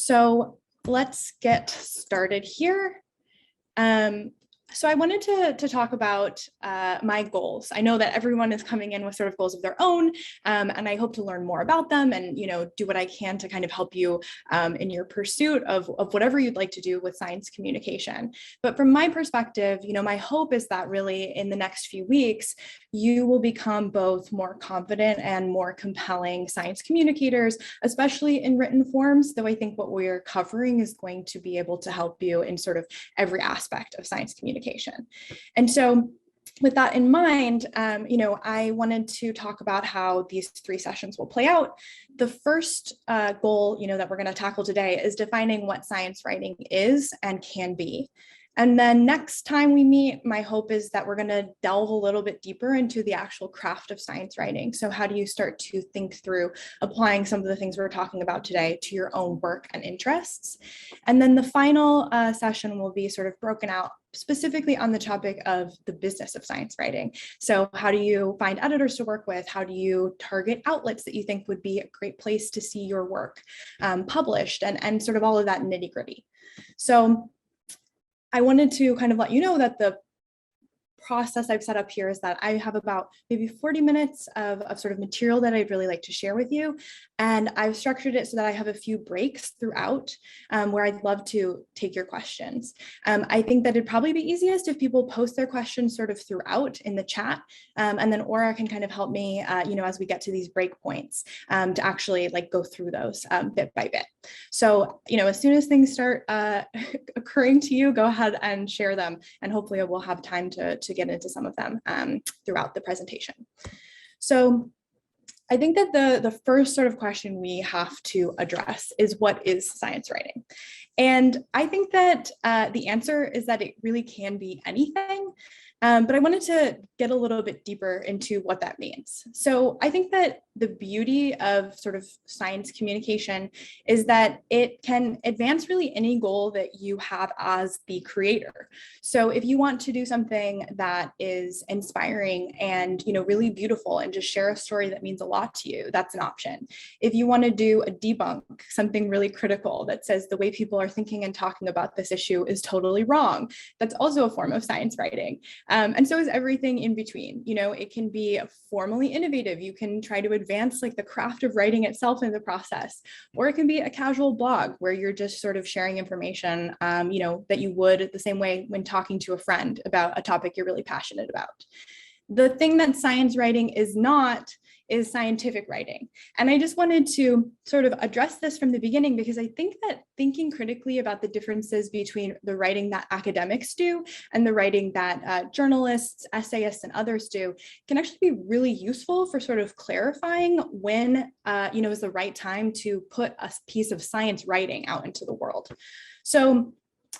So let's get started here. So I wanted to talk about my goals. I know that everyone is coming in with sort of goals of their own, and I hope to learn more about them and, do what I can to kind of help you in your pursuit of whatever you'd like to do with science communication. But from my perspective, my hope is that really in the next few weeks, you will become both more confident and more compelling science communicators, especially in written forms, though I think what we're covering is going to be able to help you in sort of every aspect of science communication. And so with that in mind, I wanted to talk about how these 3 sessions will play out. The first goal, that we're going to tackle today is defining what science writing is and can be. And then next time we meet, my hope is that we're going to delve a little bit deeper into the actual craft of science writing. So how do you start to think through applying some of the things we're talking about today to your own work and interests? And then the final session will be sort of broken out specifically on the topic of the business of science writing. So how do you find editors to work with? How do you target outlets that you think would be a great place to see your work published, and sort of all of that nitty gritty. So I wanted to kind of let you know that the process I've set up here is that I have about maybe 40 minutes of sort of material that I'd really like to share with you. And I've structured it so that I have a few breaks throughout where I'd love to take your questions. I think that it'd probably be easiest if people post their questions sort of throughout in the chat. And then Aura can kind of help me, as we get to these break points to actually go through those bit by bit. So, as soon as things start occurring to you, go ahead and share them. And hopefully we'll have time to get into some of them throughout the presentation. So I think that the first sort of question we have to address is, what is science writing? And I think that the answer is that it really can be anything. But I wanted to get a little bit deeper into what that means. So I think that the beauty of sort of science communication is that it can advance really any goal that you have as the creator. So if you want to do something that is inspiring and, really beautiful and just share a story that means a lot to you, that's an option. If you want to do a debunk, something really critical that says the way people are thinking and talking about this issue is totally wrong, that's also a form of science writing. And so is everything in between. It can be formally innovative. You can try to advance the craft of writing itself in the process, or it can be a casual blog where you're just sort of sharing information, that you would the same way when talking to a friend about a topic you're really passionate about. The thing that science writing is not is scientific writing. And I just wanted to sort of address this from the beginning, because I think that thinking critically about the differences between the writing that academics do and the writing that journalists, essayists, and others do can actually be really useful for sort of clarifying when, is the right time to put a piece of science writing out into the world. So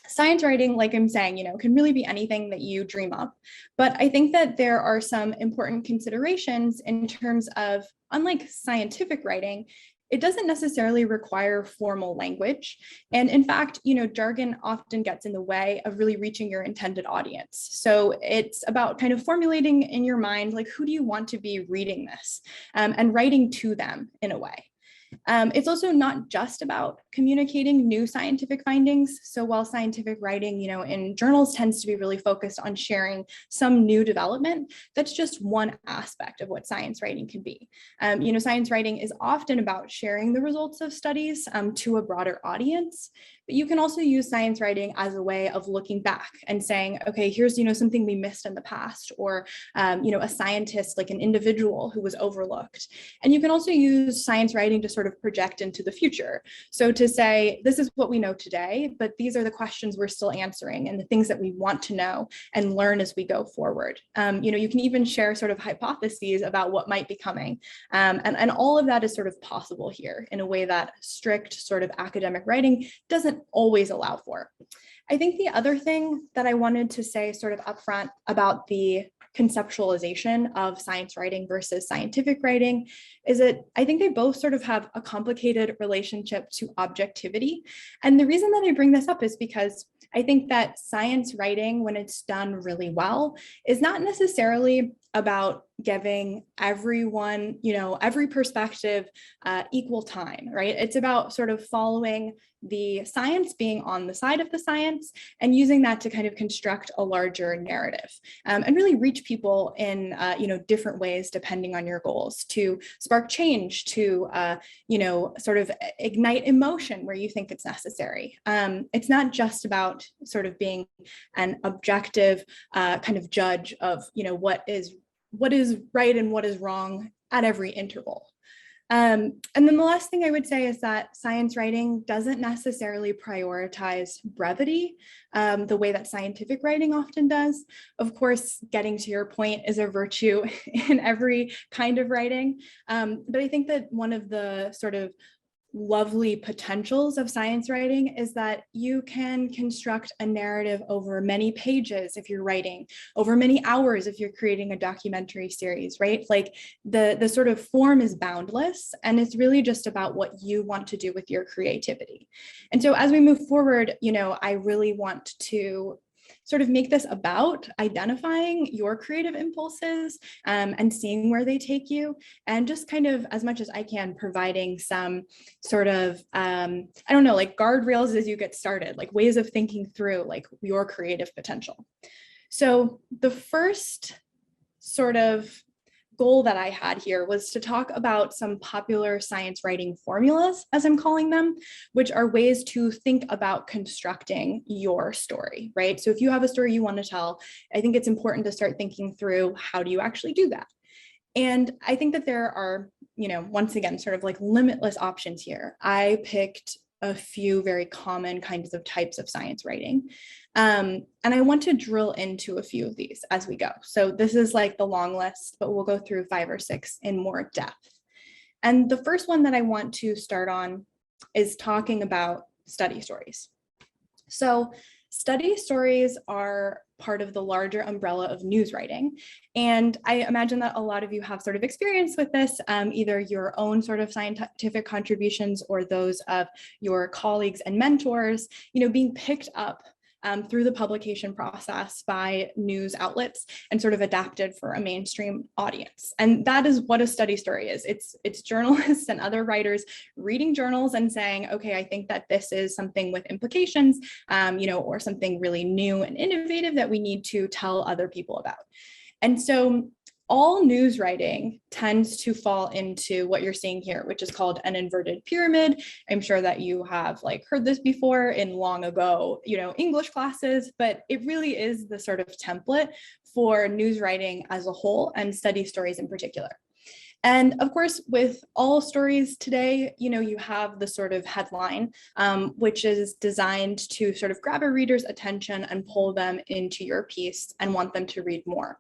science writing, like I'm saying, can really be anything that you dream up. But I think that there are some important considerations in terms of, unlike scientific writing, it doesn't necessarily require formal language. And in fact, jargon often gets in the way of really reaching your intended audience. So it's about kind of formulating in your mind, who do you want to be reading this, and writing to them in a way. It's also not just about communicating new scientific findings. So while scientific writing, in journals tends to be really focused on sharing some new development, that's just one aspect of what science writing can be. Science writing is often about sharing the results of studies to a broader audience. But you can also use science writing as a way of looking back and saying, okay, here's, something we missed in the past, or, a scientist, like an individual who was overlooked. And you can also use science writing to sort of project into the future. So to say, this is what we know today, but these are the questions we're still answering and the things that we want to know and learn as we go forward. You can even share sort of hypotheses about what might be coming. And all of that is sort of possible here in a way that strict sort of academic writing doesn't always allow for. I think the other thing that I wanted to say sort of upfront about the conceptualization of science writing versus scientific writing is that I think they both sort of have a complicated relationship to objectivity. And the reason that I bring this up is because I think that science writing, when it's done really well, is not necessarily about giving everyone, every perspective equal time, right? It's about sort of following the science, being on the side of the science, and using that to kind of construct a larger narrative, and really reach people in different ways depending on your goals, to spark change, to sort of ignite emotion where you think it's necessary. It's not just about sort of being an objective kind of judge of what is right and what is wrong at every interval. And then the last thing I would say is that science writing doesn't necessarily prioritize brevity the way that scientific writing often does. Of course, getting to your point is a virtue in every kind of writing. But I think that one of the sort of lovely potentials of science writing is that you can construct a narrative over many pages if you're writing, over many hours if you're creating a documentary series, right? Like the sort of form is boundless, and it's really just about what you want to do with your creativity. And so as we move forward, I really want to sort of make this about identifying your creative impulses and seeing where they take you, and just kind of, as much as I can, providing some sort of, like guardrails as you get started, like ways of thinking through like your creative potential. So the first sort of goal that I had here was to talk about some popular science writing formulas, as I'm calling them, which are ways to think about constructing your story, right? So if you have a story you want to tell, I think it's important to start thinking through, how do you actually do that? And I think that there are, once again, sort of like limitless options here. I picked a few very common kinds of types of science writing. And I want to drill into a few of these as we go. So this is like the long list, but we'll go through 5 or 6 in more depth. And the first one that I want to start on is talking about study stories. So study stories are part of the larger umbrella of news writing. And I imagine that a lot of you have sort of experience with this, either your own sort of scientific contributions or those of your colleagues and mentors, being picked up through the publication process by news outlets and sort of adapted for a mainstream audience. And that is what a study story is. It's journalists and other writers reading journals and saying, okay, I think that this is something with implications, or something really new and innovative that we need to tell other people about. And so all news writing tends to fall into what you're seeing here, which is called an inverted pyramid. I'm sure that you have heard this before in long ago, English classes, but it really is the sort of template for news writing as a whole and study stories in particular. And of course, with all stories today, you have the sort of headline, which is designed to sort of grab a reader's attention and pull them into your piece and want them to read more.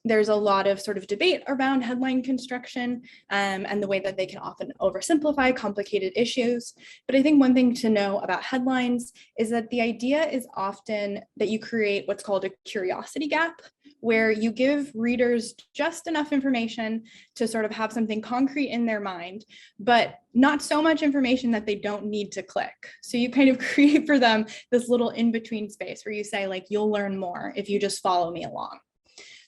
There's a lot of sort of debate around headline construction and the way that they can often oversimplify complicated issues. But I think one thing to know about headlines is that the idea is often that you create what's called a curiosity gap, where you give readers just enough information to sort of have something concrete in their mind, but not so much information that they don't need to click. So you kind of create for them this little in-between space where you say, you'll learn more if you just follow me along.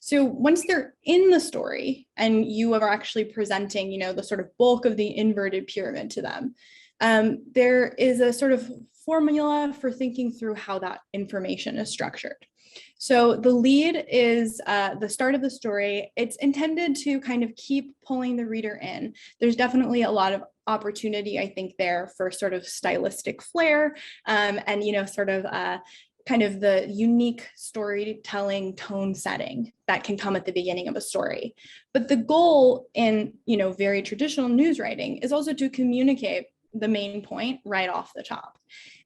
So once they're in the story and you are actually presenting, the sort of bulk of the inverted pyramid to them, there is a sort of formula for thinking through how that information is structured. So the lead is the start of the story. It's intended to kind of keep pulling the reader in. There's definitely a lot of opportunity, I think, there for sort of stylistic flair and, sort of kind of the unique storytelling tone setting that can come at the beginning of a story. But the goal in, very traditional news writing is also to communicate the main point right off the top.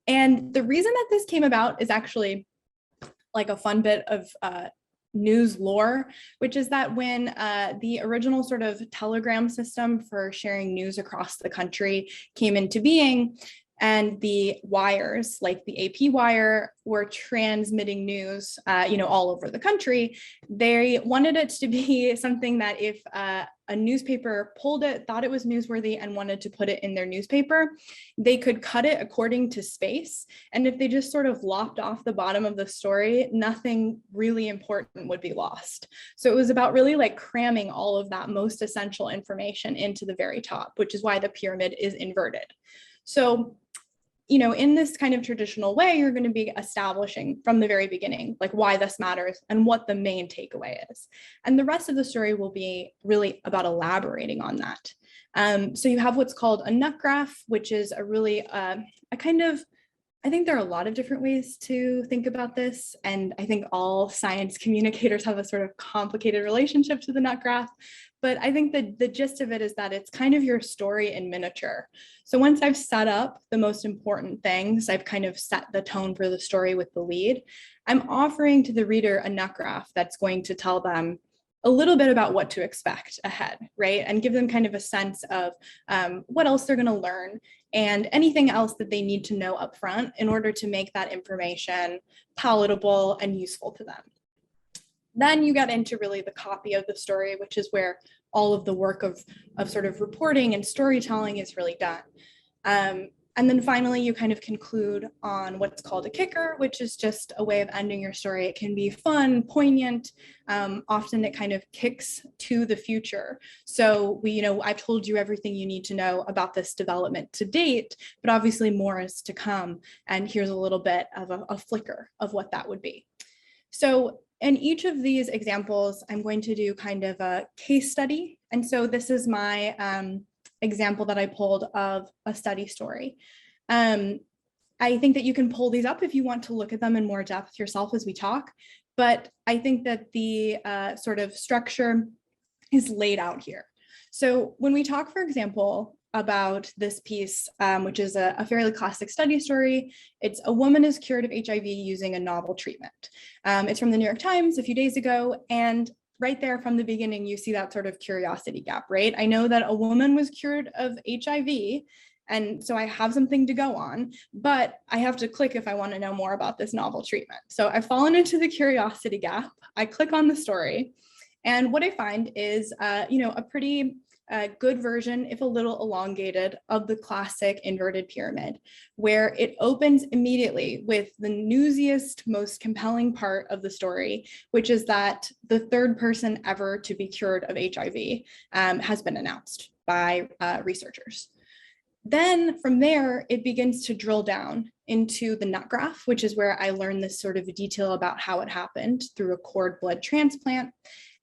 And the reason that this came about is actually like a fun bit of news lore, which is that when the original sort of telegram system for sharing news across the country came into being, and the wires, like the AP wire, were transmitting news, all over the country. They wanted it to be something that if a newspaper pulled it, thought it was newsworthy, and wanted to put it in their newspaper, they could cut it according to space. And if they just sort of lopped off the bottom of the story, nothing really important would be lost. So it was about really like cramming all of that most essential information into the very top, which is why the pyramid is inverted. So in this kind of traditional way, you're going to be establishing from the very beginning, like why this matters and what the main takeaway is. And the rest of the story will be really about elaborating on that. So you have what's called a nut graph, which is a really a kind of, I think there are a lot of different ways to think about this. And I think all science communicators have a sort of complicated relationship to the nut graph. But I think that the gist of it is that it's kind of your story in miniature. So once I've set up the most important things, I've kind of set the tone for the story with the lead, I'm offering to the reader a nut graph that's going to tell them a little bit about what to expect ahead, right? And give them kind of a sense of what else they're going to learn and anything else that they need to know up front in order to make that information palatable and useful to them. Then you get into really the copy of the story, which is where all of the work of sort of reporting and storytelling is really done. And then finally, you kind of conclude on what's called a kicker, which is just a way of ending your story. It can be fun, poignant. Often it kind of kicks to the future. So I've told you everything you need to know about this development to date, but obviously more is to come. And here's a little bit of a flicker of what that would be. So in each of these examples, I'm going to do kind of a case study. And so this is my example that I pulled of a study story. I think that you can pull these up if you want to look at them in more depth yourself as we talk. But I think that the sort of structure is laid out here. So when we talk, for example, about this piece, which is a fairly classic study story. It's a woman is cured of HIV using a novel treatment. It's from the New York Times a few days ago. And right there from the beginning, you see that sort of curiosity gap, right? I know that a woman was cured of HIV, and so I have something to go on, but I have to click if I want to know more about this novel treatment. So I've fallen into the curiosity gap. I click on the story, and what I find is, a pretty good version, if a little elongated, of the classic inverted pyramid, where it opens immediately with the newsiest, most compelling part of the story, which is that the third person ever to be cured of HIV has been announced by researchers. Then from there, it begins to drill down into the nut graph, which is where I learned this sort of detail about how it happened through a cord blood transplant,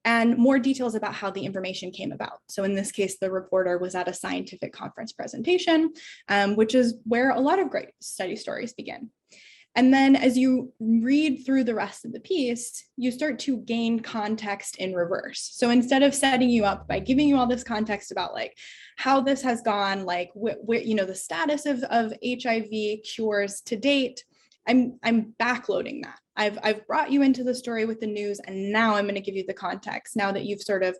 and more details about how the information came about. So in this case, the reporter was at a scientific conference presentation, which is where a lot of great study stories begin. And then as you read through the rest of the piece, you start to gain context in reverse. So instead of setting you up by giving you all this context about like how this has gone, like the status of HIV cures to date, I'm backloading that. I've brought you into the story with the news, and now I'm going to give you the context now that you've sort of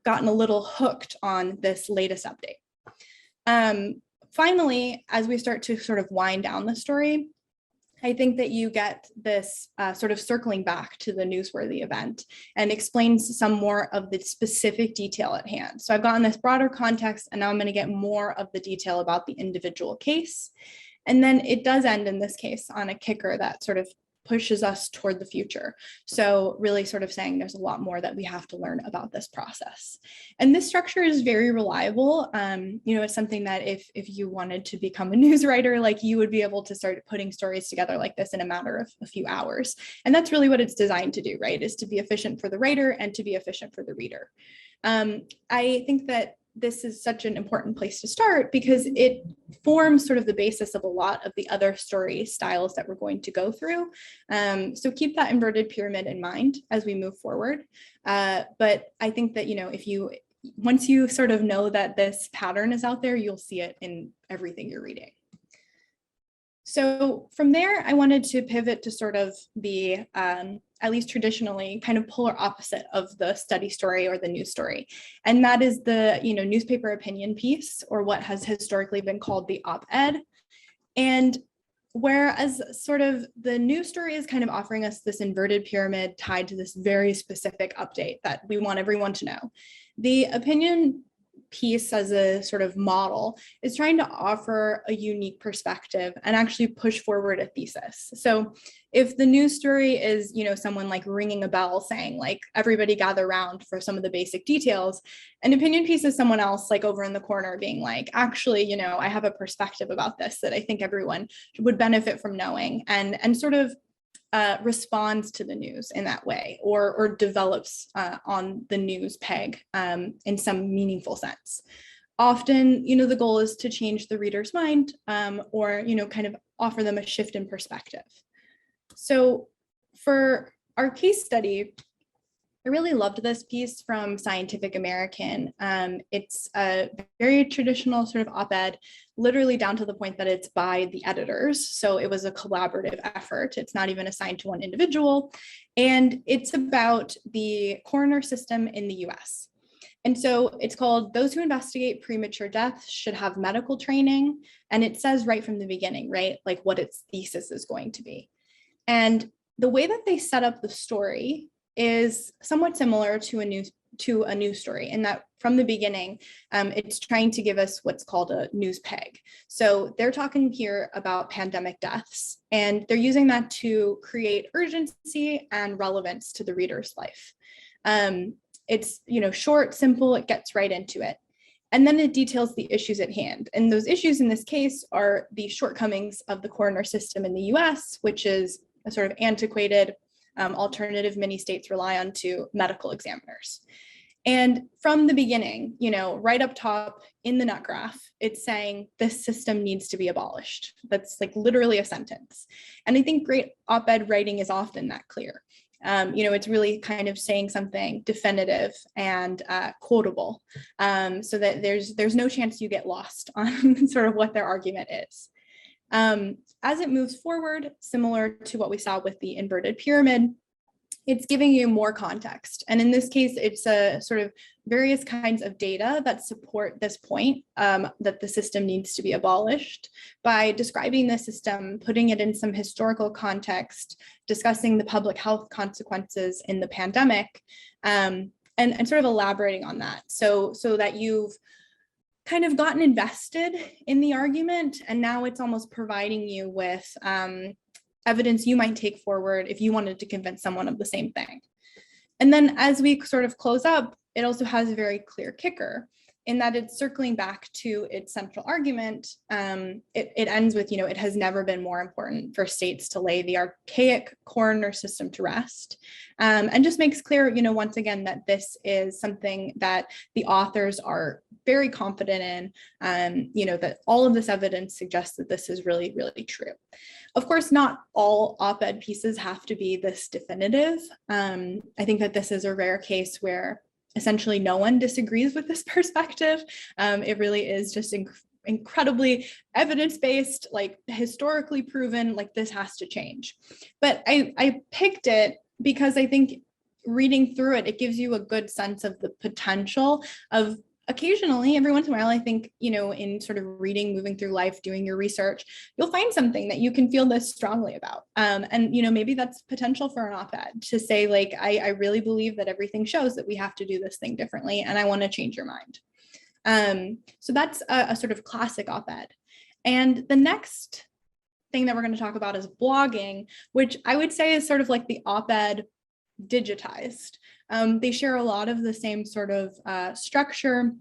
gotten a little hooked on this latest update. Finally, as we start to sort of wind down the story, I think that you get this sort of circling back to the newsworthy event and explains some more of the specific detail at hand. So I've gotten this broader context, and now I'm going to get more of the detail about the individual case. And then it does end in this case on a kicker that sort of pushes us toward the future. So really sort of saying there's a lot more that we have to learn about this process. And this structure is very reliable. It's something that if you wanted to become a news writer, like you would be able to start putting stories together like this in a matter of a few hours. And that's really what it's designed to do, right? Is to be efficient for the writer and to be efficient for the reader. I think that this is such an important place to start because it forms sort of the basis of a lot of the other story styles that we're going to go through. So keep that inverted pyramid in mind as we move forward. But I think that, once you sort of know that this pattern is out there, you'll see it in everything you're reading. So from there, I wanted to pivot to sort of the, at least traditionally, kind of polar opposite of the study story or the news story. And that is the, newspaper opinion piece, or what has historically been called the op-ed. And whereas sort of the news story is kind of offering us this inverted pyramid tied to this very specific update that we want everyone to know, the opinion piece as a sort of model is trying to offer a unique perspective and actually push forward a thesis. So if the news story is, someone like ringing a bell saying like, everybody gather around for some of the basic details, an opinion piece is someone else like over in the corner being like, actually, I have a perspective about this that I think everyone would benefit from knowing, and sort of responds to the news in that way, or develops on the news peg in some meaningful sense. Often, the goal is to change the reader's mind, or, kind of offer them a shift in perspective. So for our case study, I really loved this piece from Scientific American. It's a very traditional sort of op-ed, literally down to the point that it's by the editors. So it was a collaborative effort. It's not even assigned to one individual. And it's about the coroner system in the US. And so it's called "Those Who Investigate Premature Death Should Have Medical Training." And it says right from the beginning, right, like what its thesis is going to be. And the way that they set up the story is somewhat similar to a news story, in that from the beginning, it's trying to give us what's called a news peg. So they're talking here about pandemic deaths, and they're using that to create urgency and relevance to the reader's life. It's short, simple, it gets right into it. And then it details the issues at hand. And those issues in this case are the shortcomings of the coroner system in the US, which is a sort of antiquated alternative many states rely on to medical examiners. And from the beginning, right up top in the nut graph, it's saying this system needs to be abolished. That's like literally a sentence. And I think great op-ed writing is often that clear. It's really kind of saying something definitive and quotable, so that there's no chance you get lost on sort of what their argument is. As it moves forward, similar to what we saw with the inverted pyramid, it's giving you more context. And in this case, it's a sort of various kinds of data that support this point, that the system needs to be abolished, by describing the system, putting it in some historical context, discussing the public health consequences in the pandemic, and sort of elaborating on that. So that you've kind of gotten invested in the argument, and now it's almost providing you with evidence you might take forward if you wanted to convince someone of the same thing. And then as we sort of close up, it also has a very clear kicker, in that it's circling back to its central argument. It ends with, it has never been more important for states to lay the archaic coroner system to rest, and just makes clear, once again, that this is something that the authors are very confident in, that all of this evidence suggests that this is really, really true. Of course, not all op-ed pieces have to be this definitive. I think that this is a rare case where essentially no one disagrees with this perspective. It really is just incredibly evidence-based, like historically proven, like this has to change. But I picked it because I think reading through it, it gives you a good sense of the potential of occasionally, every once in a while, I think, in sort of reading, moving through life, doing your research, you'll find something that you can feel this strongly about. And, maybe that's potential for an op-ed to say, like, I really believe that everything shows that we have to do this thing differently, and I want to change your mind. So that's a sort of classic op-ed. And the next thing that we're going to talk about is blogging, which I would say is sort of like the op-ed digitized. They share a lot of the same sort of structure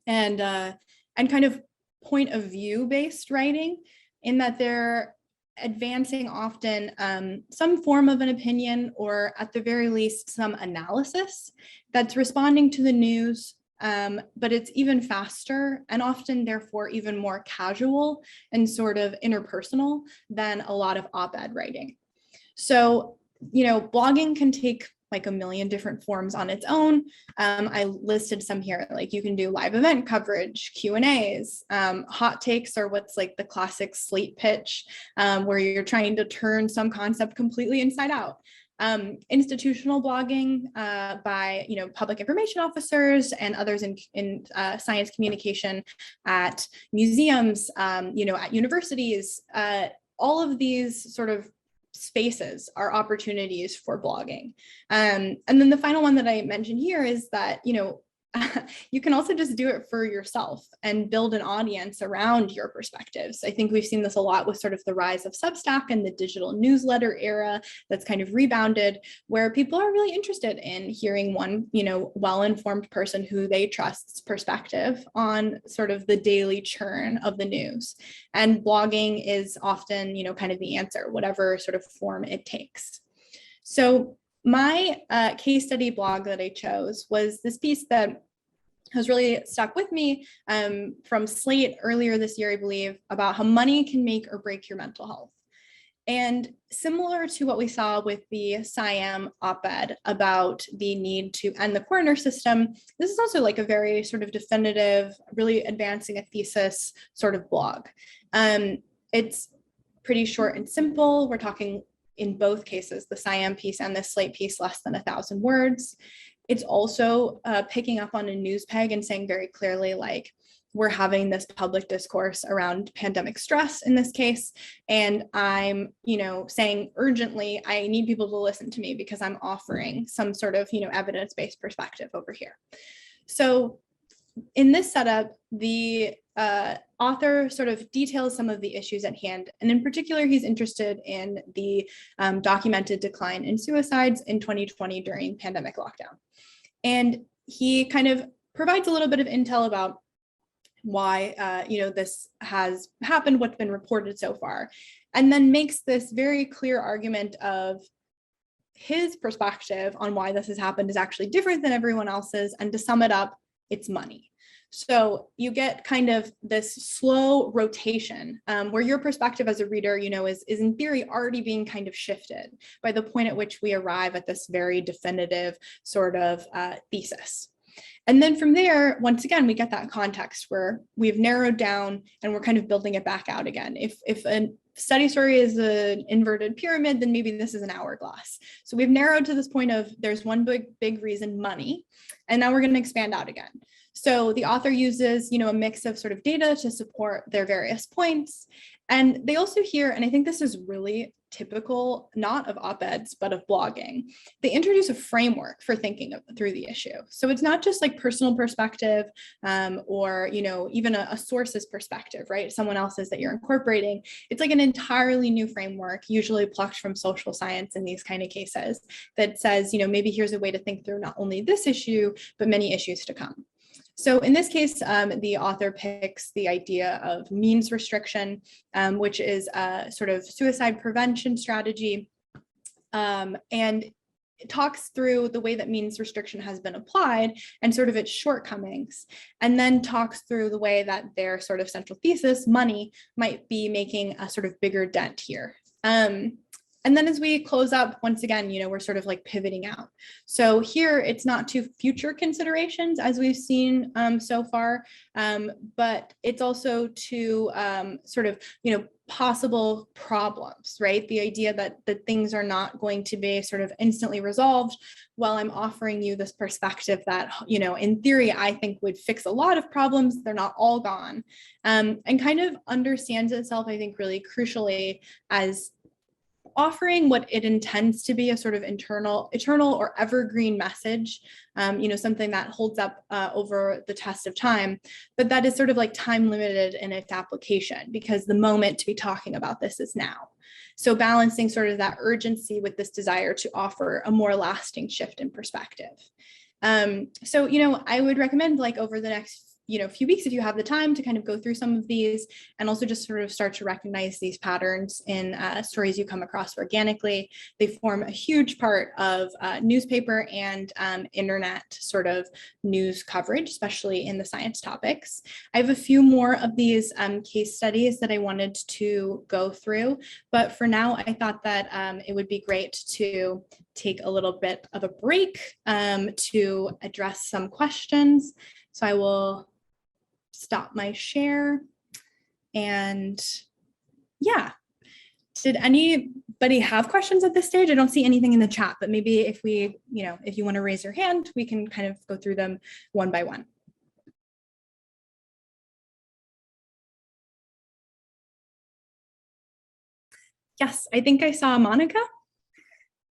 and kind of point of view based writing, in that they're advancing often some form of an opinion, or at the very least some analysis that's responding to the news, but it's even faster and often therefore even more casual and sort of interpersonal than a lot of op-ed writing. So blogging can take like a million different forms on its own. I listed some here, like you can do live event coverage, Q&As, hot takes are what's like the classic slate pitch, where you're trying to turn some concept completely inside out. institutional blogging by public information officers and others in science communication at museums, at universities. All of these sort of spaces are opportunities for blogging. And then the final one that I mentioned here is that, you can also just do it for yourself and build an audience around your perspectives. I think we've seen this a lot with sort of the rise of Substack and the digital newsletter era that's kind of rebounded, where people are really interested in hearing one, well-informed person who they trust's perspective on sort of the daily churn of the news. And blogging is often, kind of the answer, whatever sort of form it takes. So my case study blog that I chose was this piece that has really stuck with me from Slate earlier this year, I believe, about how money can make or break your mental health. And similar to what we saw with the SciComm op-ed about the need to end the coroner system, this is also like a very sort of definitive, really advancing a thesis sort of blog. It's pretty short and simple. We're talking in both cases, the SciComm piece and the Slate piece, less than 1,000 words. It's also picking up on a news peg and saying very clearly, like, we're having this public discourse around pandemic stress in this case. And I'm, saying urgently, I need people to listen to me because I'm offering some sort of, evidence-based perspective over here. So in this setup, the author sort of details some of the issues at hand. And in particular, he's interested in the documented decline in suicides in 2020 during pandemic lockdown. And he kind of provides a little bit of intel about why, this has happened, what's been reported so far, and then makes this very clear argument of his perspective on why this has happened is actually different than everyone else's. And to sum it up, it's money. So you get kind of this slow rotation where your perspective as a reader, is in theory already being kind of shifted by the point at which we arrive at this very definitive sort of thesis. And then from there, once again, we get that context where we've narrowed down and we're kind of building it back out again. If a study story is an inverted pyramid, then maybe this is an hourglass. So we've narrowed to this point of there's one big reason, money, and now we're going to expand out again. So the author uses, a mix of sort of data to support their various points. And they also hear, and I think this is really typical, not of op-eds, but of blogging, they introduce a framework for thinking through the issue. So it's not just like personal perspective or, even a source's perspective, right? Someone else's that you're incorporating. It's like an entirely new framework, usually plucked from social science in these kind of cases, that says, maybe here's a way to think through not only this issue, but many issues to come. So in this case, the author picks the idea of means restriction, which is a sort of suicide prevention strategy, and it talks through the way that means restriction has been applied and sort of its shortcomings, and then talks through the way that their sort of central thesis, money, might be making a sort of bigger dent here. And then as we close up, once again, we're sort of like pivoting out. So here it's not to future considerations as we've seen so far, but it's also to sort of, possible problems, right? The idea that things are not going to be sort of instantly resolved while I'm offering you this perspective that, in theory, I think would fix a lot of problems. They're not all gone, and kind of understands itself, I think, really crucially as offering what it intends to be a sort of eternal or evergreen message, something that holds up over the test of time, but that is sort of like time limited in its application because the moment to be talking about this is now. So balancing sort of that urgency with this desire to offer a more lasting shift in perspective. So, I would recommend like over the next few weeks, if you have the time to kind of go through some of these and also just sort of start to recognize these patterns in stories you come across organically. They form a huge part of newspaper and internet sort of news coverage, especially in the science topics. I have a few more of these case studies that I wanted to go through, but for now, I thought that it would be great to take a little bit of a break to address some questions. So I will stop my share and yeah. Did any anybody have questions at this stage? I don't see anything in the chat, but maybe if we, if you want to raise your hand, we can kind of go through them one by one. Yes, I think I saw Monica.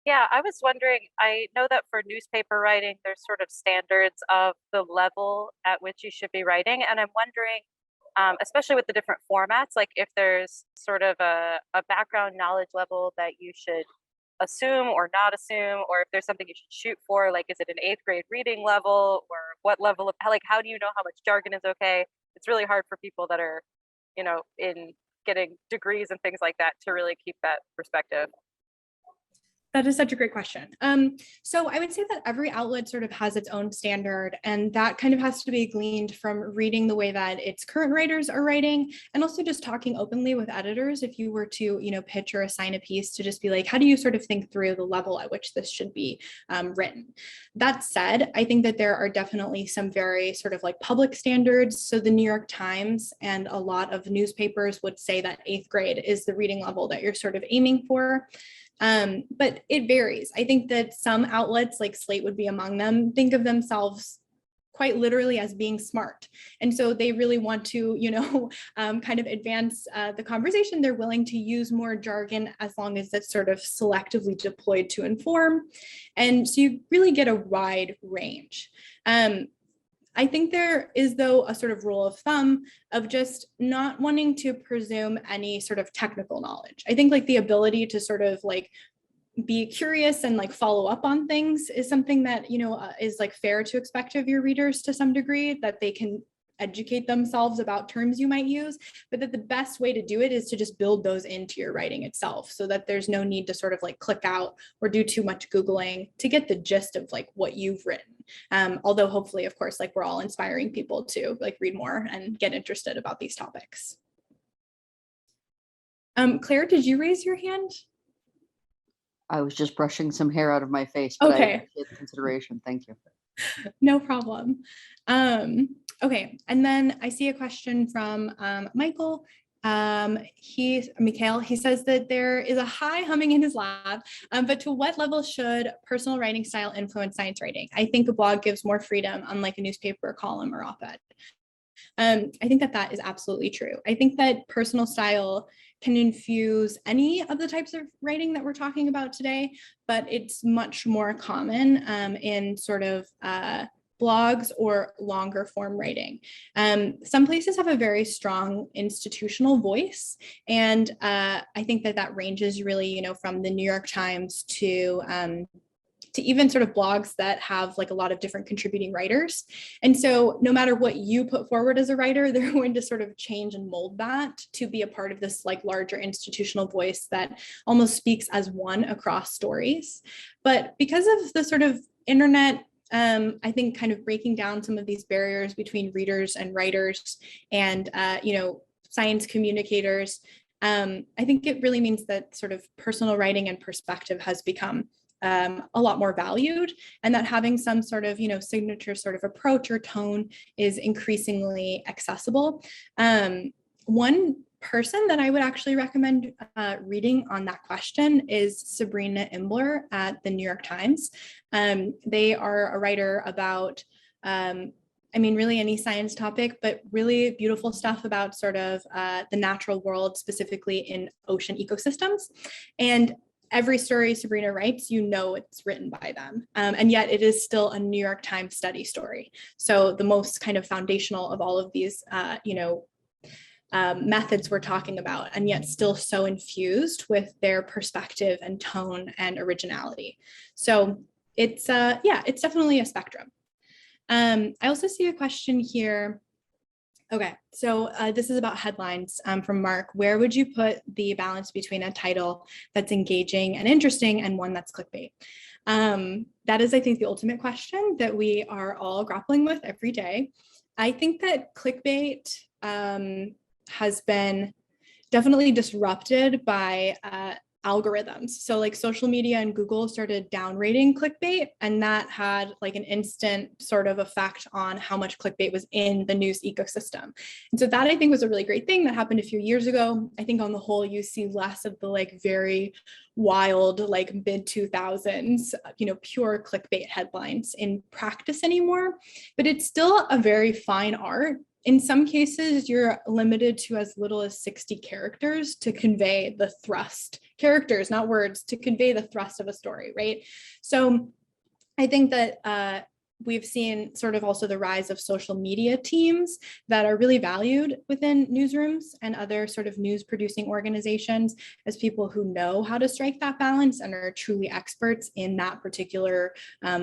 Yeah, I was wondering, I know that for newspaper writing, there's sort of standards of the level at which you should be writing. And I'm wondering, especially with the different formats, like if there's sort of a background knowledge level that you should assume or not assume, or if there's something you should shoot for, like is it an 8th grade reading level, or what level of, like, how do you know how much jargon is okay? It's really hard for people that are, in getting degrees and things like that to really keep that perspective. That is such a great question. So I would say that every outlet sort of has its own standard, and that kind of has to be gleaned from reading the way that its current writers are writing, and also just talking openly with editors. If you were to, pitch or assign a piece, to just be like, how do you sort of think through the level at which this should be written? That said, I think that there are definitely some very sort of like public standards. So the New York Times and a lot of newspapers would say that 8th grade is the reading level that you're sort of aiming for. But it varies. I think that some outlets, like Slate would be among them, think of themselves quite literally as being smart. And so they really want to, kind of advance the conversation. They're willing to use more jargon as long as it's sort of selectively deployed to inform. And so you really get a wide range. I think there is, though, a sort of rule of thumb of just not wanting to presume any sort of technical knowledge. I think like the ability to sort of like be curious and like follow up on things is something that, is like fair to expect of your readers to some degree, that they can educate themselves about terms you might use, but that the best way to do it is to just build those into your writing itself, so that there's no need to sort of like click out or do too much Googling to get the gist of like what you've written. Although hopefully, of course, like we're all inspiring people to like read more and get interested about these topics. Claire, did you raise your hand? I was just brushing some hair out of my face, but okay. I appreciate the consideration. Thank you. No problem. Okay, and then I see a question from Michael. Mikhail, he says that there is a high humming in his lab, but to what level should personal writing style influence science writing? I think a blog gives more freedom, unlike a newspaper column or op-ed. I think that that is absolutely true. I think that personal style can infuse any of the types of writing that we're talking about today, but it's much more common in sort of blogs or longer form writing. Some places have a very strong institutional voice, and I think that that ranges really, from the New York Times to even sort of blogs that have like a lot of different contributing writers. And so no matter what you put forward as a writer, they're going to sort of change and mold that to be a part of this like larger institutional voice that almost speaks as one across stories. But because of the sort of internet, I think kind of breaking down some of these barriers between readers and writers and, science communicators, I think it really means that sort of personal writing and perspective has become a lot more valued, and that having some sort of, signature sort of approach or tone is increasingly accessible. One person that I would actually recommend reading on that question is Sabrina Imbler at the New York Times. They are a writer about really any science topic, but really beautiful stuff about sort of the natural world, specifically in ocean ecosystems. And every story Sabrina writes, it's written by them. And yet it is still a New York Times study story. So the most kind of foundational of all of these, methods we're talking about, and yet still so infused with their perspective and tone and originality. So it's definitely a spectrum. I also see a question here. Okay, so this is about headlines from Mark. Where would you put the balance between a title that's engaging and interesting and one that's clickbait? That is, I think, the ultimate question that we are all grappling with every day. I think that clickbait has been definitely disrupted by algorithms. So like social media and Google started downrating clickbait, and that had like an instant sort of effect on how much clickbait was in the news ecosystem. And so that I think was a really great thing that happened a few years ago. I think on the whole, you see less of the like very wild, like mid 2000s, pure clickbait headlines in practice anymore, but it's still a very fine art. In some cases, you're limited to as little as 60 characters to convey the thrust, characters, not words, to convey the thrust of a story, right? So I think that we've seen sort of also the rise of social media teams that are really valued within newsrooms and other sort of news producing organizations as people who know how to strike that balance and are truly experts in that particular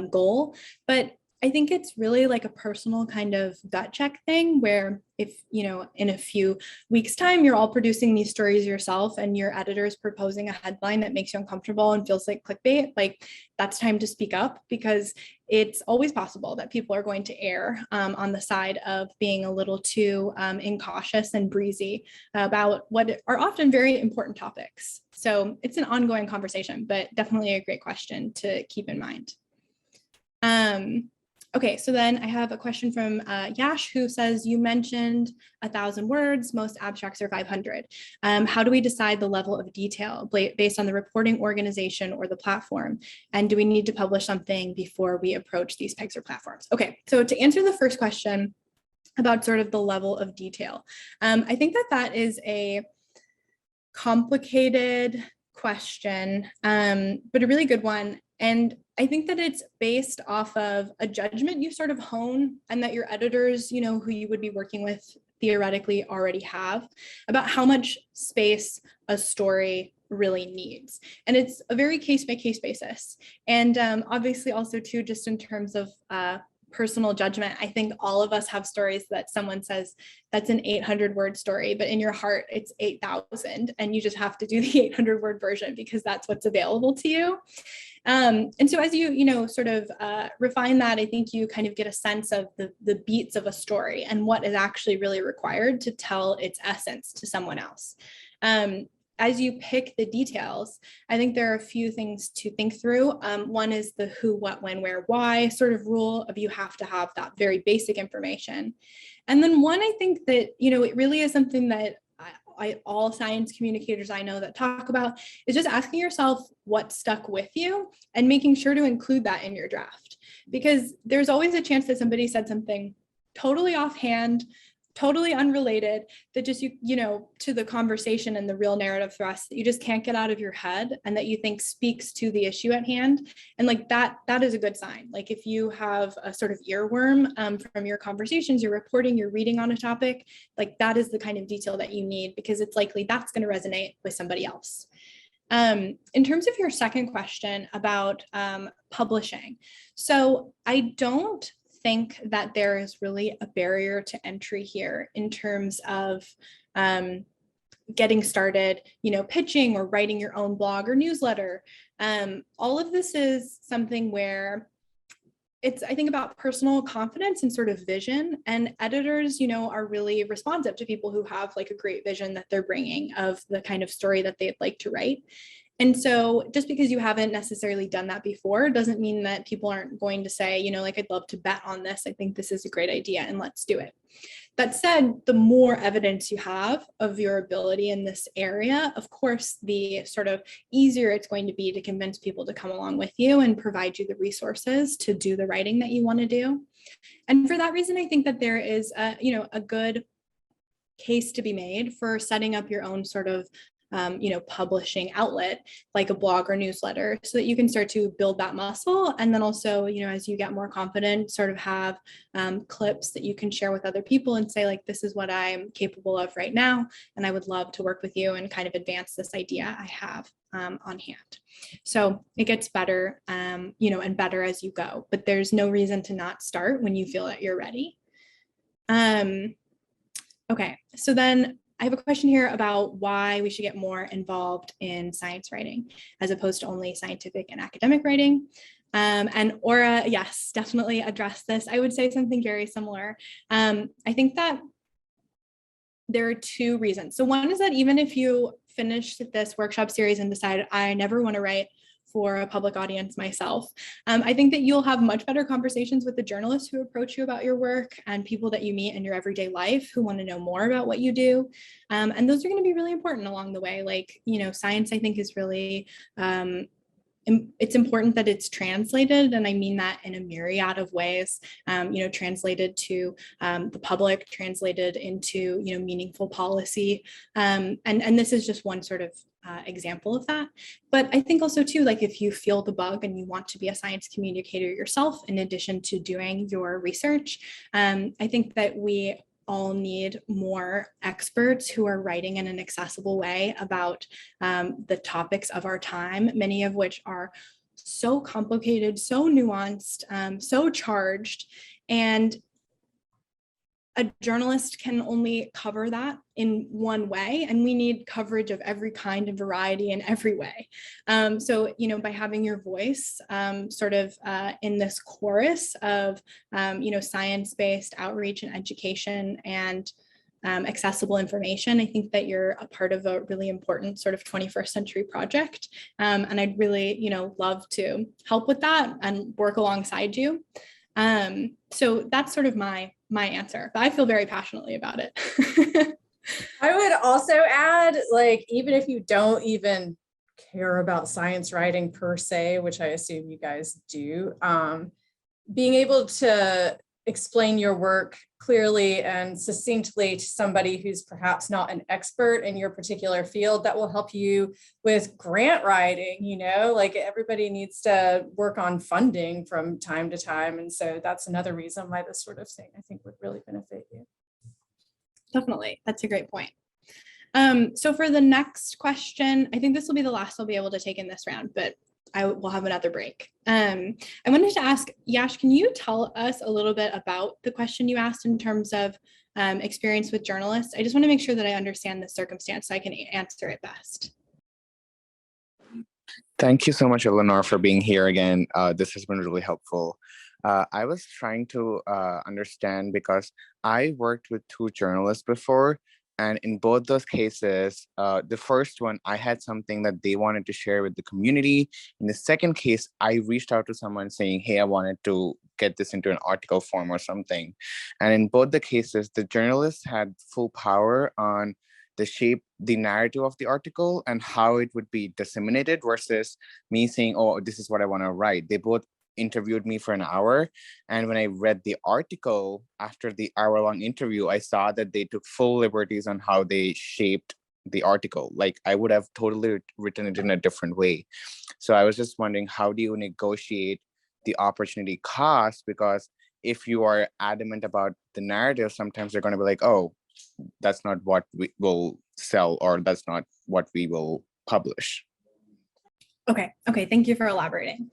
goal. But I think it's really like a personal kind of gut check thing where if, in a few weeks' time, you're all producing these stories yourself and your editor is proposing a headline that makes you uncomfortable and feels like clickbait, like that's time to speak up, because it's always possible that people are going to err on the side of being a little too incautious and breezy about what are often very important topics. So it's an ongoing conversation, but definitely a great question to keep in mind. Okay, so then I have a question from Yash, who says, you mentioned 1,000 words, most abstracts are 500. How do we decide the level of detail based on the reporting organization or the platform? And do we need to publish something before we approach these pegs or platforms? Okay, so to answer the first question about sort of the level of detail, I think that that is a complicated question, but a really good one. And I think that it's based off of a judgment you sort of hone and that your editors, who you would be working with theoretically already have about how much space a story really needs. And it's a very case by case basis. And obviously also too, just in terms of personal judgment, I think all of us have stories that someone says that's an 800-word story, but in your heart it's 8,000, and you just have to do the 800-word version because that's what's available to you. And so as you sort of refine that, I think you kind of get a sense of the beats of a story and what is actually really required to tell its essence to someone else. As you pick the details, I think there are a few things to think through. One is the who, what, when, where, why sort of rule of you have to have that very basic information. And then one, I think that, it really is something that all science communicators I know that talk about is just asking yourself what stuck with you and making sure to include that in your draft, because there's always a chance that somebody said something totally offhand, totally unrelated, that just to the conversation and the real narrative thrust that you just can't get out of your head and that you think speaks to the issue at hand. And like that is a good sign. Like if you have a sort of earworm from your conversations, you're reporting, you're reading on a topic, like that is the kind of detail that you need, because it's likely that's going to resonate with somebody else. In terms of your second question about publishing, so I don't think that there is really a barrier to entry here in terms of getting started, pitching or writing your own blog or newsletter. All of this is something where it's, I think, about personal confidence and sort of vision, and editors, are really responsive to people who have like a great vision that they're bringing of the kind of story that they'd like to write. And so just because you haven't necessarily done that before doesn't mean that people aren't going to say, like, I'd love to bet on this. I think this is a great idea and let's do it. That said, the more evidence you have of your ability in this area, of course, the sort of easier it's going to be to convince people to come along with you and provide you the resources to do the writing that you want to do. And for that reason, I think that there is a good case to be made for setting up your own sort of publishing outlet like a blog or newsletter, so that you can start to build that muscle. And then also, as you get more confident, sort of have clips that you can share with other people and say, like, this is what I'm capable of right now, and I would love to work with you and kind of advance this idea I have on hand. So it gets better, and better as you go, but there's no reason to not start when you feel that you're ready. Okay, so then I have a question here about why we should get more involved in science writing as opposed to only scientific and academic writing. And Aura, yes, definitely address this. I would say something very similar. I think that there are two reasons. So one is that even if you finish this workshop series and decide I never want to write for a public audience myself, I think that you'll have much better conversations with the journalists who approach you about your work and people that you meet in your everyday life who want to know more about what you do. And those are going to be really important along the way. Like, science, I think, is really, it's important that it's translated, and I mean that in a myriad of ways, translated to the public, translated into, meaningful policy. And this is just one sort of example of that. But I think also too, like if you feel the bug and you want to be a science communicator yourself, in addition to doing your research, I think that we all need more experts who are writing in an accessible way about the topics of our time, many of which are so complicated, so nuanced, so charged. And a journalist can only cover that in one way, and we need coverage of every kind and variety in every way. So, by having your voice in this chorus of, science-based outreach and education and accessible information, I think that you're a part of a really important sort of 21st century project. And I'd really, love to help with that and work alongside you. So that's sort of my answer, but I feel very passionately about it. I would also add, like, even if you don't even care about science writing per se, which I assume you guys do, being able to explain your work clearly and succinctly to somebody who's perhaps not an expert in your particular field, that will help you with grant writing. Like everybody needs to work on funding from time to time. And so that's another reason why this sort of thing, I think, would really benefit you. Definitely. That's a great point. So for the next question, I think this will be the last I'll be able to take in this round, but I will have another break. I wanted to ask, Yash, can you tell us a little bit about the question you asked in terms of experience with journalists? I just want to make sure that I understand the circumstance so I can answer it best. Thank you so much, Eleanor, for being here again. This has been really helpful. I was trying to understand because I worked with 2 journalists before. And in both those cases, the first one, I had something that they wanted to share with the community. In the second case, I reached out to someone saying, hey, I wanted to get this into an article form or something. And in both the cases, the journalists had full power on the narrative of the article and how it would be disseminated versus me saying, oh, this is what I want to write. They both interviewed me for an hour. And when I read the article after the hour-long interview, I saw that they took full liberties on how they shaped the article. Like I would have totally written it in a different way. So I was just wondering, how do you negotiate the opportunity cost? Because if you are adamant about the narrative, sometimes they're going to be like, oh, that's not what we will sell, or that's not what we will publish. Okay. Thank you for elaborating.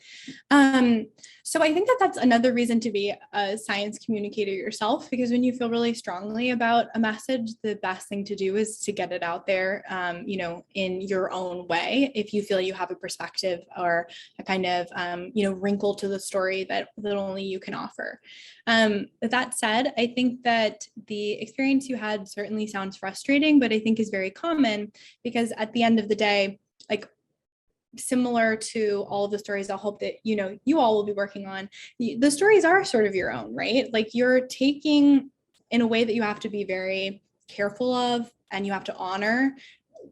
So I think that that's another reason to be a science communicator yourself, because when you feel really strongly about a message, the best thing to do is to get it out there, in your own way. If you feel you have a perspective or a kind of, wrinkle to the story that only you can offer. That said, I think that the experience you had certainly sounds frustrating, but I think is very common, because at the end of the day, like, similar to all of the stories I hope that you all will be working on, the stories are sort of your own, right? Like you're taking in a way that you have to be very careful of, and you have to honor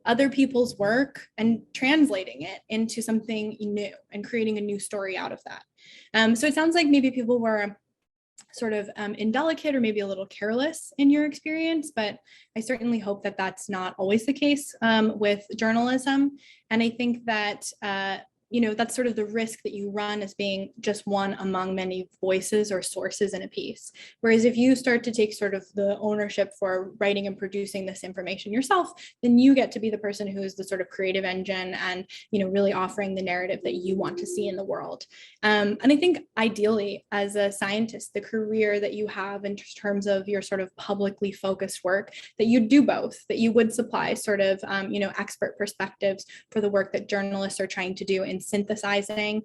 other people's work and translating it into something new and creating a new story out of that. So it sounds like maybe people were sort of indelicate or maybe a little careless in your experience, but I certainly hope that that's not always the case with journalism. And I think that that's sort of the risk that you run as being just one among many voices or sources in a piece. Whereas if you start to take sort of the ownership for writing and producing this information yourself, then you get to be the person who is the sort of creative engine and, really offering the narrative that you want to see in the world. And I think ideally as a scientist, the career that you have in terms of your sort of publicly focused work, that you do both, that you would supply sort of, expert perspectives for the work that journalists are trying to do in synthesizing,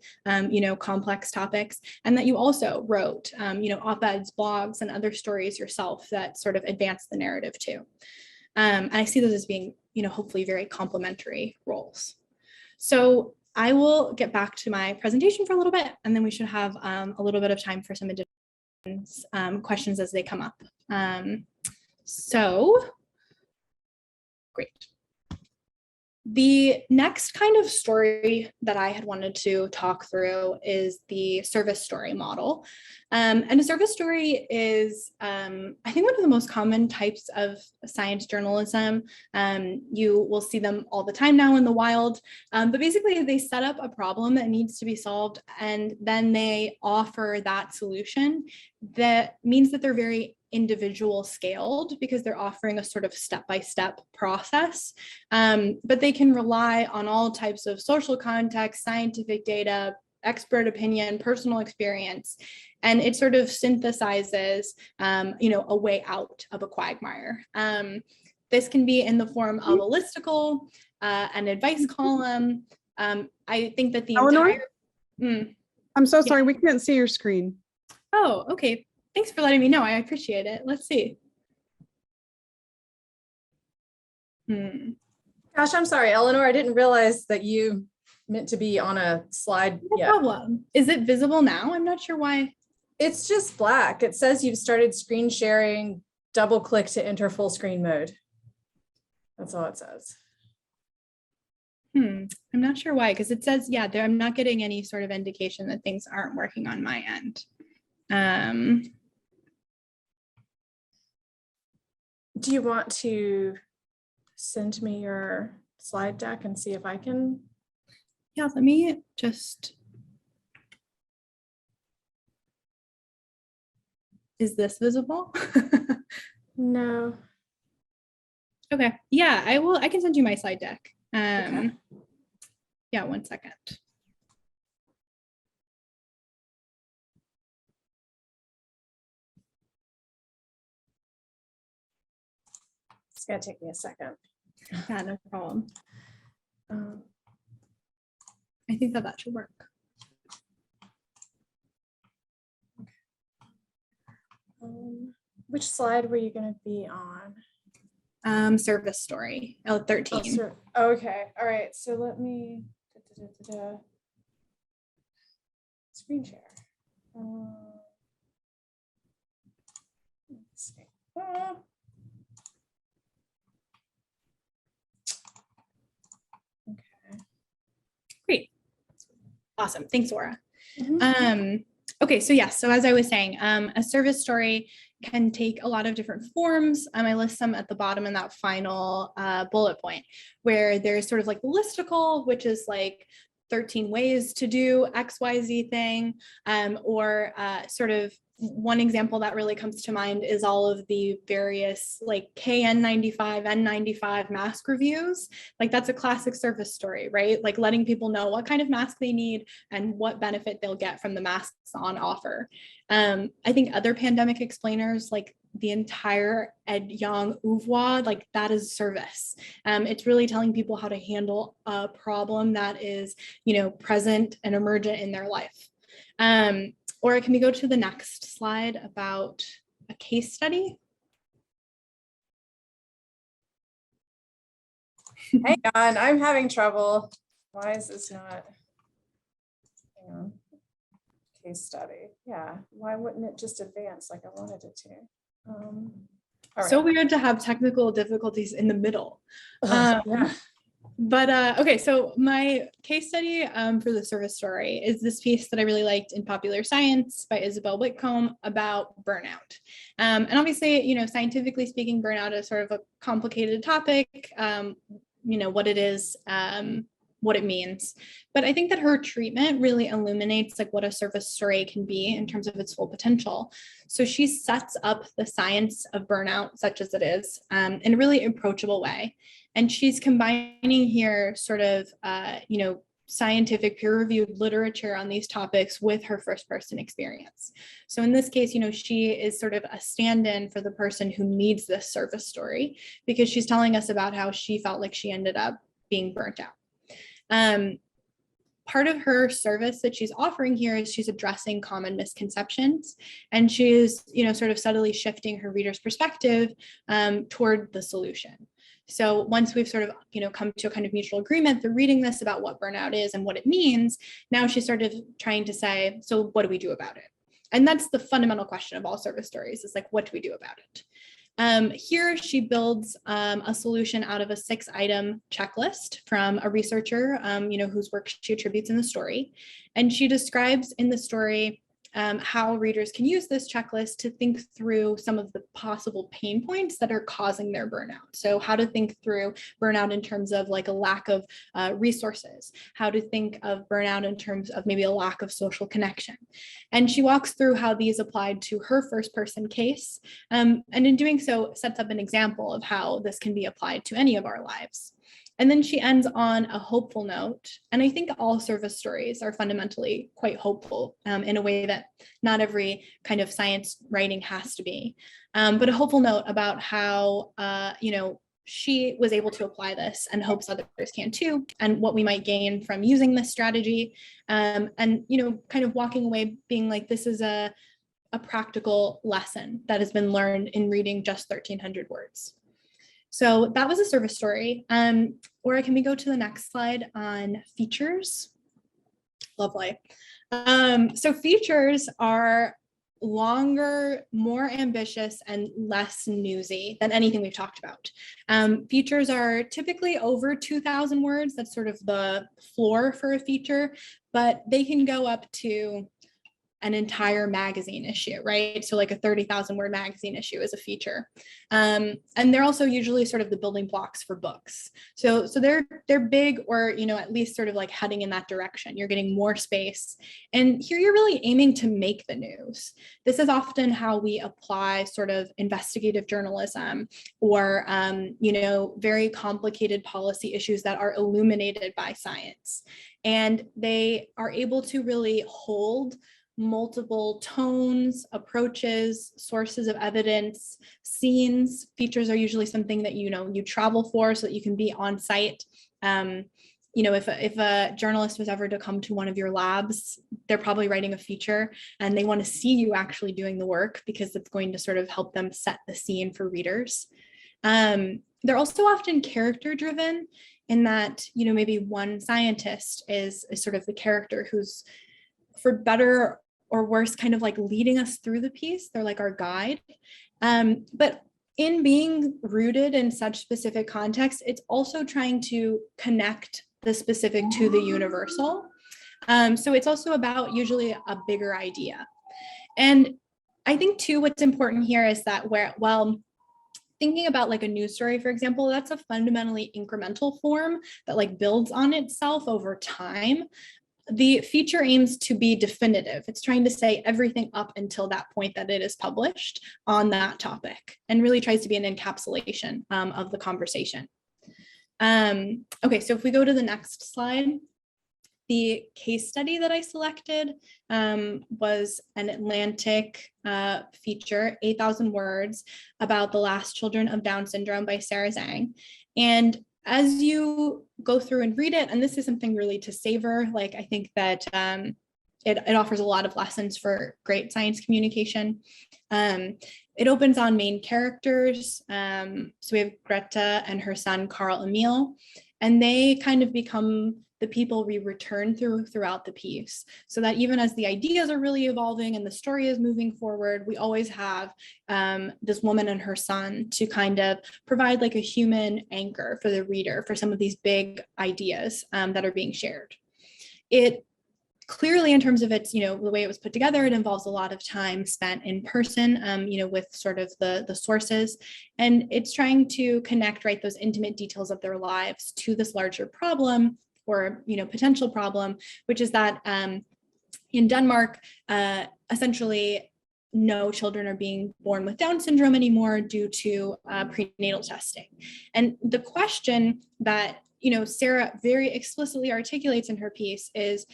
complex topics, and that you also wrote, op-eds, blogs, and other stories yourself that sort of advance the narrative too. And I see those as being, hopefully very complementary roles. So I will get back to my presentation for a little bit, and then we should have a little bit of time for some additional questions as they come up. So great. The next kind of story that I had wanted to talk through is the service story model. And a service story is, I think, one of the most common types of science journalism. You will see them all the time now in the wild, but basically they set up a problem that needs to be solved, and then they offer that solution. That means that they're very individual scaled because they're offering a sort of step-by-step process, but they can rely on all types of social context, scientific data, expert opinion, personal experience, and it sort of synthesizes, a way out of a quagmire. This can be in the form of a listicle, an advice column. I think that the Eleanor? entire. I'm so sorry, we can't see your screen. Oh, okay. Thanks for letting me know. I appreciate it. Let's see. Gosh, I'm sorry, Eleanor. I didn't realize that you meant to be on a slide No yet. problem. Is it visible now? I'm not sure why. It's just black. It says you've started screen sharing. Double click to enter full screen mode. That's all it says. I'm not sure why, because it says, yeah, I'm not getting any sort of indication that things aren't working on my end. Do you want to send me your slide deck and see if I can? Yeah, let me just. Is this visible? No. Okay. Yeah, I will. I can send you my slide deck. Okay. Yeah, 1 second. It's gonna take me a second. Yeah, no problem. I think that should work. Which slide were you going to be on? Service story, 13. Oh, okay. All right. So let me screen share. Let's see. Okay. Great. Awesome. Thanks, Laura. Mhm. Okay, so yes, so as I was saying, a service story can take a lot of different forms. I list some at the bottom in that final bullet point, where there's sort of like the listicle, which is like 13 ways to do XYZ thing, or sort of one example that really comes to mind is all of the various like KN95, N95 mask reviews. Like that's a classic service story, right? Like letting people know what kind of mask they need and what benefit they'll get from the masks on offer. I think other pandemic explainers, like the entire Ed Yong oeuvre, like that is service. It's really telling people how to handle a problem that is, present and emergent in their life. Or can we go to the next slide about a case study? Hang on, I'm having trouble. Why is this not? Hang on. Case study. Yeah. Why wouldn't it just advance like I wanted it to? All right. So weird to have technical difficulties in the middle. Yeah. But okay, so my case study for the service story is this piece that I really liked in Popular Science by Isabel Whitcomb about burnout. And obviously, scientifically speaking, burnout is sort of a complicated topic, what it is, what it means. But I think that her treatment really illuminates like what a service story can be in terms of its full potential. So she sets up the science of burnout, such as it is, in a really approachable way. And she's combining here sort of, scientific peer-reviewed literature on these topics with her first-person experience. So in this case, she is sort of a stand-in for the person who needs this service story, because she's telling us about how she felt like she ended up being burnt out. part of her service that she's offering here is she's addressing common misconceptions, and she is, sort of subtly shifting her reader's perspective toward the solution. So once we've sort of, come to a kind of mutual agreement through reading this about what burnout is and what it means, now she started trying to say, so what do we do about it? And that's the fundamental question of all service stories, is like, what do we do about it? Here she builds a solution out of a 6-item checklist from a researcher, whose work she attributes in the story. And she describes in the story how readers can use this checklist to think through some of the possible pain points that are causing their burnout. So how to think through burnout in terms of like a lack of resources, how to think of burnout in terms of maybe a lack of social connection. And she walks through how these applied to her first person case. And in doing so, sets up an example of how this can be applied to any of our lives. And then she ends on a hopeful note. And I think all service stories are fundamentally quite hopeful in a way that not every kind of science writing has to be. But a hopeful note about how, she was able to apply this and hopes others can too, and what we might gain from using this strategy. And, kind of walking away being like, this is a practical lesson that has been learned in reading just 1,300 words. So that was a service story. Or can we go to the next slide on features? Lovely. So features are longer, more ambitious, and less newsy than anything we've talked about. Features are typically over 2,000 words. That's sort of the floor for a feature, but they can go up to an entire magazine issue, right? So like a 30,000 word magazine issue is a feature. And they're also usually sort of the building blocks for books. So they're big, or, at least sort of like heading in that direction. You're getting more space. And here you're really aiming to make the news. This is often how we apply sort of investigative journalism or, very complicated policy issues that are illuminated by science. And they are able to really hold multiple tones, approaches, sources of evidence, scenes. Features are usually something that you travel for so that you can be on site. If a journalist was ever to come to one of your labs, they're probably writing a feature and they want to see you actually doing the work because it's going to sort of help them set the scene for readers. They're also often character driven in that, maybe one scientist is sort of the character who's, for better or worse, kind of like leading us through the piece. They're like our guide. But in being rooted in such specific context, it's also trying to connect the specific to the universal. So it's also about usually a bigger idea. And I think too, what's important here is that thinking about like a news story, for example, that's a fundamentally incremental form that like builds on itself over time. The feature aims to be definitive. It's trying to say everything up until that point that it is published on that topic, and really tries to be an encapsulation of the conversation. Okay, so if we go to the next slide, the case study that I selected was an Atlantic feature, 8,000 words, about the last children of Down syndrome by Sarah Zhang. And as you go through and read it, and this is something really to savor, like I think that it offers a lot of lessons for great science communication. It opens on main characters. So we have Greta and her son, Carl Emil, and they kind of become the people we return throughout the piece, so that even as the ideas are really evolving and the story is moving forward, we always have this woman and her son to kind of provide like a human anchor for the reader for some of these big ideas that are being shared. It clearly, in terms of its, the way it was put together, it involves a lot of time spent in person, with sort of the sources, and it's trying to connect, right, those intimate details of their lives to this larger problem, or potential problem, which is that in Denmark, essentially no children are being born with Down syndrome anymore due to prenatal testing. And the question that Sarah very explicitly articulates in her piece is,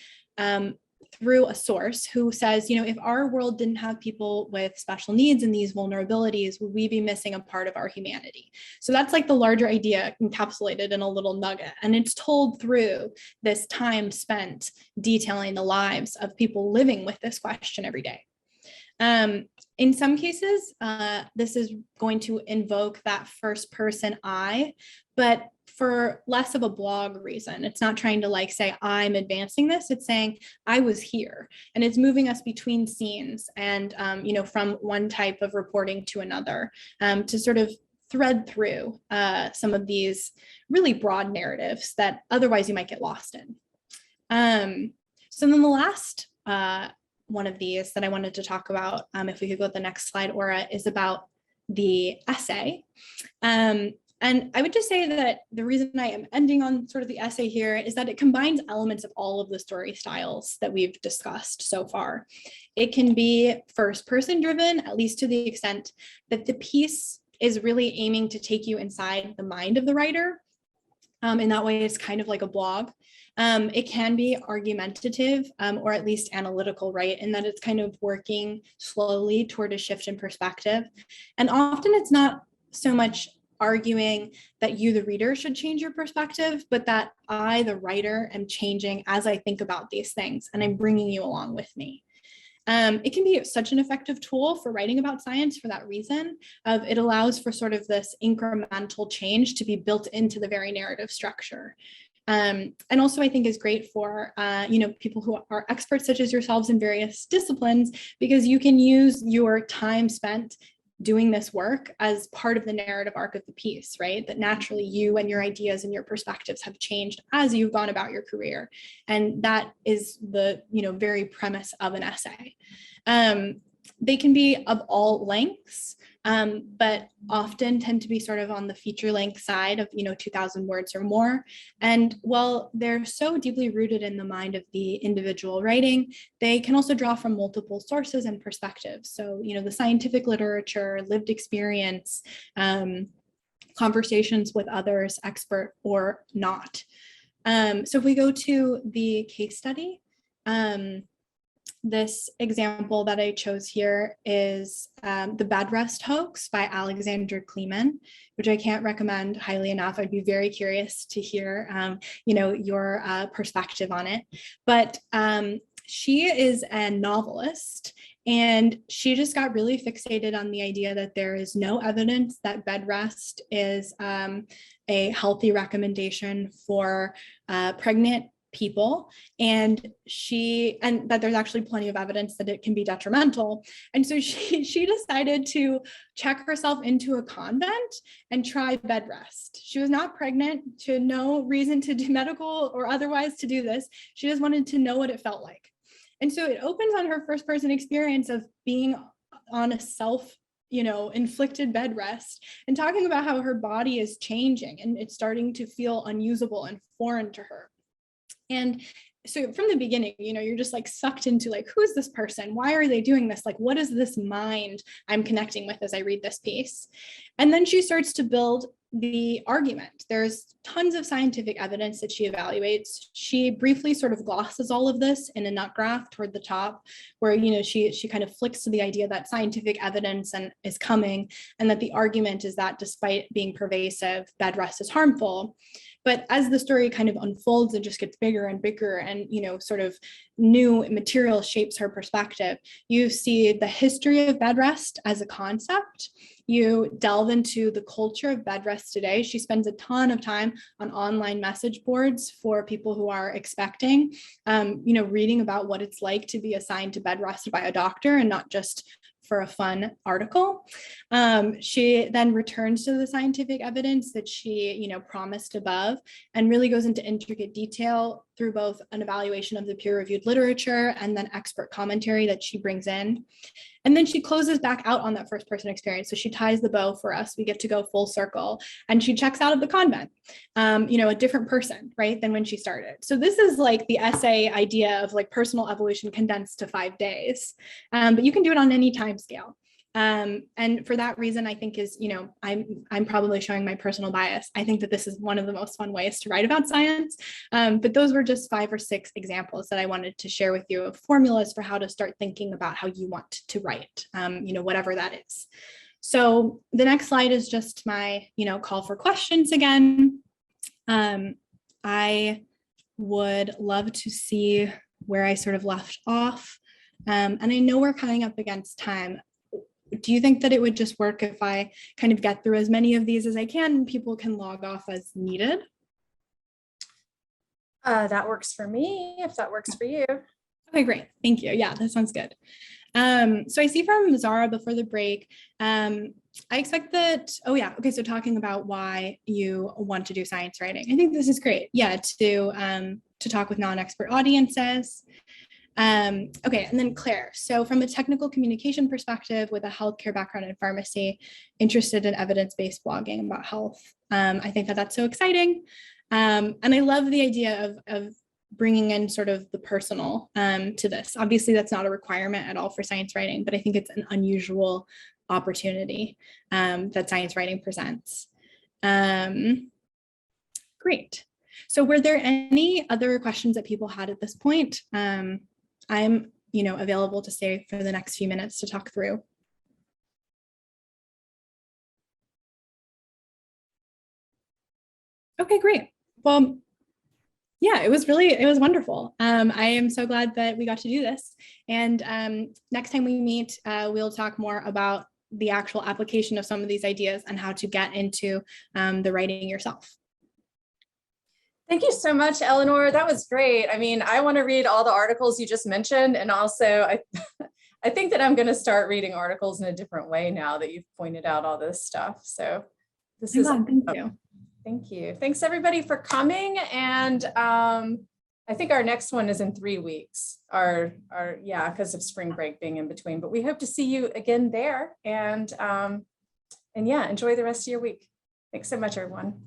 through a source who says, if our world didn't have people with special needs and these vulnerabilities, would we be missing a part of our humanity? So that's like the larger idea encapsulated in a little nugget. And it's told through this time spent detailing the lives of people living with this question every day. In some cases, this is going to invoke that first person I, but for less of a blog reason. It's not trying to like say, I'm advancing this. It's saying, I was here. And it's moving us between scenes and, from one type of reporting to another, to sort of thread through some of these really broad narratives that otherwise you might get lost in. So then the last one of these that I wanted to talk about, if we could go to the next slide, Aura, is about the essay. And I would just say that the reason I am ending on sort of the essay here is that it combines elements of all of the story styles that we've discussed so far. It can be first person driven, at least to the extent that the piece is really aiming to take you inside the mind of the writer. In that way, it's kind of like a blog. It can be argumentative or at least analytical, right? In that it's kind of working slowly toward a shift in perspective. And often it's not so much arguing that you, the reader, should change your perspective, but that I, the writer, am changing as I think about these things, and I'm bringing you along with me. It can be such an effective tool for writing about science for that reason. It allows for sort of this incremental change to be built into the very narrative structure. And also I think is great for, people who are experts such as yourselves in various disciplines, because you can use your time spent doing this work as part of the narrative arc of the piece, right? That naturally you and your ideas and your perspectives have changed as you've gone about your career. And that is the, very premise of an essay. They can be of all lengths, but often tend to be sort of on the feature length side of, 2,000 words or more. And while they're so deeply rooted in the mind of the individual writing, they can also draw from multiple sources and perspectives. So, the scientific literature, lived experience, conversations with others, expert or not. So if we go to the case study, this example that I chose here is the bed rest hoax by Alexander Kleeman, which I can't recommend highly enough. I'd be very curious to hear, your perspective on it. But she is a novelist, and she just got really fixated on the idea that there is no evidence that bed rest is a healthy recommendation for pregnant people, and that there's actually plenty of evidence that it can be detrimental. And so she decided to check herself into a convent and try bed rest. She was not pregnant. She had no reason to do medical or otherwise to do this. She just wanted to know what it felt like. And so it opens on her first person experience of being on a inflicted bed rest and talking about how her body is changing and it's starting to feel unusable and foreign to her. And so from the beginning, you're just like sucked into like, who is this person? Why are they doing this? Like, what is this mind I'm connecting with as I read this piece? And then she starts to build the argument. There's tons of scientific evidence that she evaluates. She briefly sort of glosses all of this in a nut graph toward the top, where she kind of flicks to the idea that scientific evidence is coming, and that the argument is that despite being pervasive, bed rest is harmful. But as the story kind of unfolds, it just gets bigger and bigger, and sort of new material shapes her perspective. You see the history of bed rest as a concept. You delve into the culture of bed rest today. She spends a ton of time on online message boards for people who are expecting, reading about what it's like to be assigned to bed rest by a doctor and not just for a fun article. She then returns to the scientific evidence that she, promised above, and really goes into intricate detail through both an evaluation of the peer-reviewed literature and then expert commentary that she brings in. And then she closes back out on that first person experience. So she ties the bow for us. We get to go full circle, and she checks out of the convent, a different person, right, than when she started. So this is like the essay idea of like personal evolution condensed to 5 days, but you can do it on any time scale. And for that reason, I think is, I'm probably showing my personal bias. I think that this is one of the most fun ways to write about science. But those were just 5 or 6 examples that I wanted to share with you of formulas for how to start thinking about how you want to write, whatever that is. So the next slide is just my, call for questions again. I would love to see where I sort of left off. And I know we're coming up against time. Do you think that it would just work if I kind of get through as many of these as I can and people can log off as needed? That works for me, if that works for you. Okay, great. Thank you. Yeah, that sounds good. So I see from Zara before the break, I expect that, so talking about why you want to do science writing. I think this is great. Yeah, to talk with non-expert audiences. Okay, and then Claire. So from a technical communication perspective with a healthcare background in pharmacy, interested in evidence-based blogging about health. I think that that's so exciting. And I love the idea of bringing in sort of the personal to this. Obviously, that's not a requirement at all for science writing, but I think it's an unusual opportunity that science writing presents. Great. So were there any other questions that people had at this point? I'm, available to stay for the next few minutes to talk through. Okay, great. Well, yeah, it was wonderful. I am so glad that we got to do this. And next time we meet, we'll talk more about the actual application of some of these ideas and how to get into the writing yourself. Thank you so much, Eleanor. That was great. I mean, I want to read all the articles you just mentioned. And also, I think that I'm going to start reading articles in a different way now that you've pointed out all this stuff. So this is, thank you. Thank you. Thanks everybody for coming. And I think our next one is in 3 weeks, because of spring break being in between, but we hope to see you again there. And yeah, enjoy the rest of your week. Thanks so much, everyone.